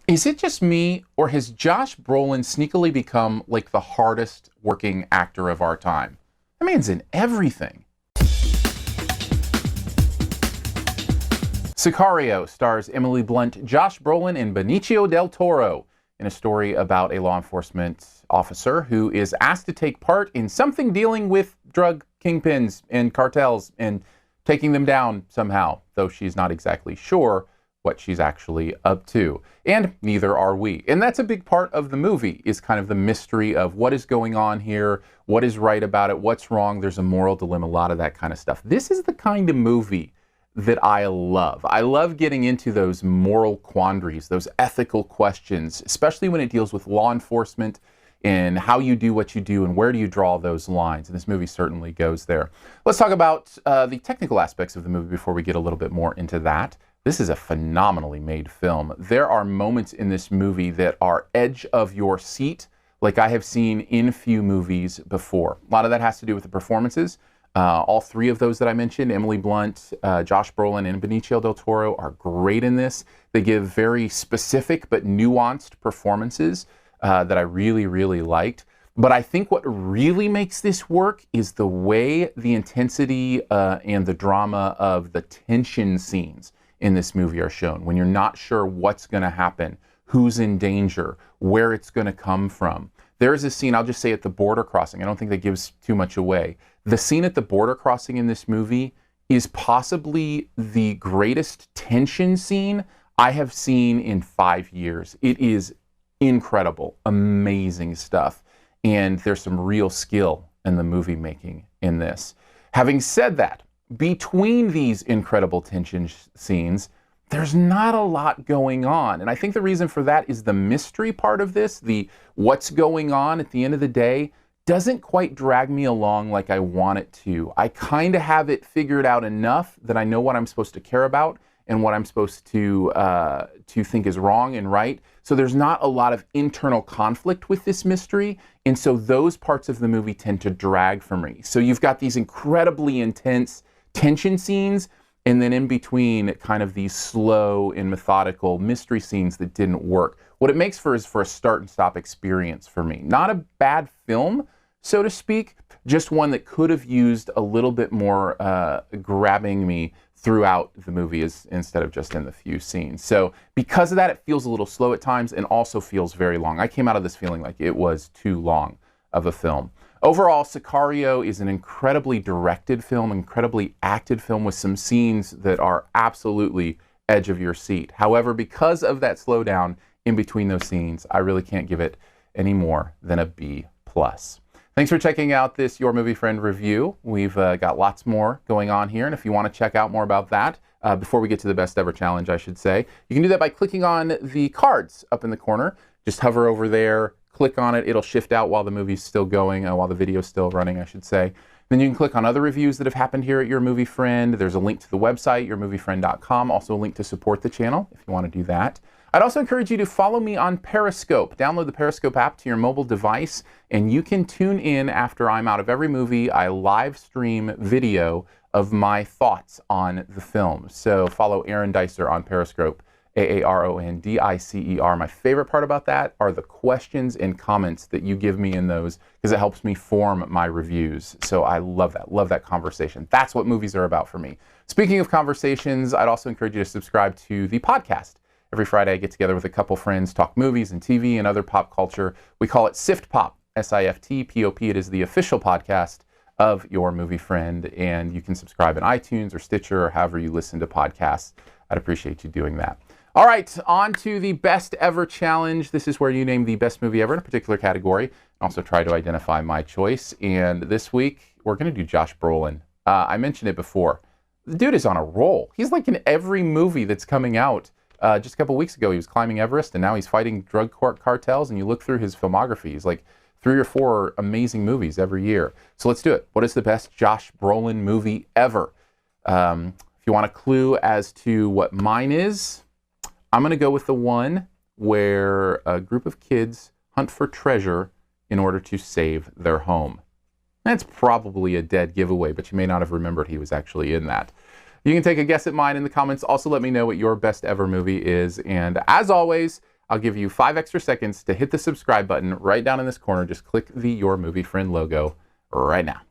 Is it just me, or has Josh Brolin sneakily become like the hardest working actor of our time? That man's in everything. Sicario stars Emily Blunt, Josh Brolin, and Benicio del Toro in a story about a law enforcement officer who is asked to take part in something dealing with drug kingpins and cartels and taking them down somehow, though she's not exactly sure what she's actually up to. And neither are we. And that's a big part of the movie, is kind of the mystery of what is going on here, what is right about it, what's wrong, there's a moral dilemma, a lot of that kind of stuff. This is the kind of movie that I love. I love getting into those moral quandaries, those ethical questions, especially when it deals with law enforcement and how you do what you do and where do you draw those lines. And this movie certainly goes there. Let's talk about the technical aspects of the movie before we get a little bit more into that. This is a phenomenally made film. There are moments in this movie that are edge of your seat, like I have seen in few movies before. A lot of that has to do with the performances. All three of those that I mentioned, Emily Blunt, Josh Brolin, and Benicio del Toro, are great in this. They give very specific but nuanced performances that I really, really liked. But I think what really makes this work is the way the intensity and the drama of the tension scenes in this movie are shown. When you're not sure what's going to happen, who's in danger, where it's going to come from. There is a scene, I'll just say, at the border crossing. I don't think that gives too much away. The scene at the border crossing in this movie is possibly the greatest tension scene I have seen in 5 years. It is incredible, amazing stuff. And there's some real skill in the movie making in this. Having said that, between these incredible tension scenes, there's not a lot going on. And I think the reason for that is the mystery part of this, the what's going on at the end of the day, doesn't quite drag me along like I want it to. I kind of have it figured out enough that I know what I'm supposed to care about and what I'm supposed to think is wrong and right. So there's not a lot of internal conflict with this mystery. And so those parts of the movie tend to drag for me. So you've got these incredibly intense tension scenes, and then in between kind of these slow and methodical mystery scenes that didn't work. What it makes for is for a start and stop experience for me. Not a bad film, so to speak, just one that could have used a little bit more grabbing me throughout the movie instead of just in the few scenes. So because of that, it feels a little slow at times and also feels very long. I came out of this feeling like it was too long of a film. Overall, Sicario is an incredibly directed film, incredibly acted film with some scenes that are absolutely edge of your seat. However, because of that slowdown in between those scenes, I really can't give it any more than a B+. Thanks for checking out this Your Movie Friend review. We've got lots more going on here, and if you want to check out more about that, before we get to the best ever challenge, I should say, you can do that by clicking on the cards up in the corner. Just hover over there, click on it, it'll shift out while the movie's still going, while the video's still running, I should say. Then you can click on other reviews that have happened here at Your Movie Friend. There's a link to the website, yourmoviefriend.com, also a link to support the channel if you want to do that. I'd also encourage you to follow me on Periscope. Download the Periscope app to your mobile device, and you can tune in after I'm out of every movie. I live stream video of my thoughts on the film. So follow Aaron Dicer on Periscope, AARONDICER. My favorite part about that are the questions and comments that you give me in those, because it helps me form my reviews. So I love that conversation. That's what movies are about for me. Speaking of conversations, I'd also encourage you to subscribe to the podcast. Every Friday I get together with a couple friends, talk movies and TV and other pop culture. We call it SiftPop, SiftPop. It is the official podcast of Your Movie Friend, and you can subscribe in iTunes or Stitcher or however you listen to podcasts. I'd appreciate you doing that. All right, on to the best ever challenge. This is where you name the best movie ever in a particular category and also try to identify my choice. And this week, we're going to do Josh Brolin. I mentioned it before. The dude is on a roll. He's like in every movie that's coming out. Just a couple weeks ago, he was climbing Everest, and now he's fighting drug cartels, and you look through his filmography, he's like 3 or 4 amazing movies every year. So let's do it. What is the best Josh Brolin movie ever? If you want a clue as to what mine is, I'm going to go with the one where a group of kids hunt for treasure in order to save their home. That's probably a dead giveaway, but you may not have remembered he was actually in that. You can take a guess at mine in the comments. Also, let me know what your best ever movie is. And as always, I'll give you 5 extra seconds to hit the subscribe button right down in this corner. Just click the Your Movie Friend logo right now.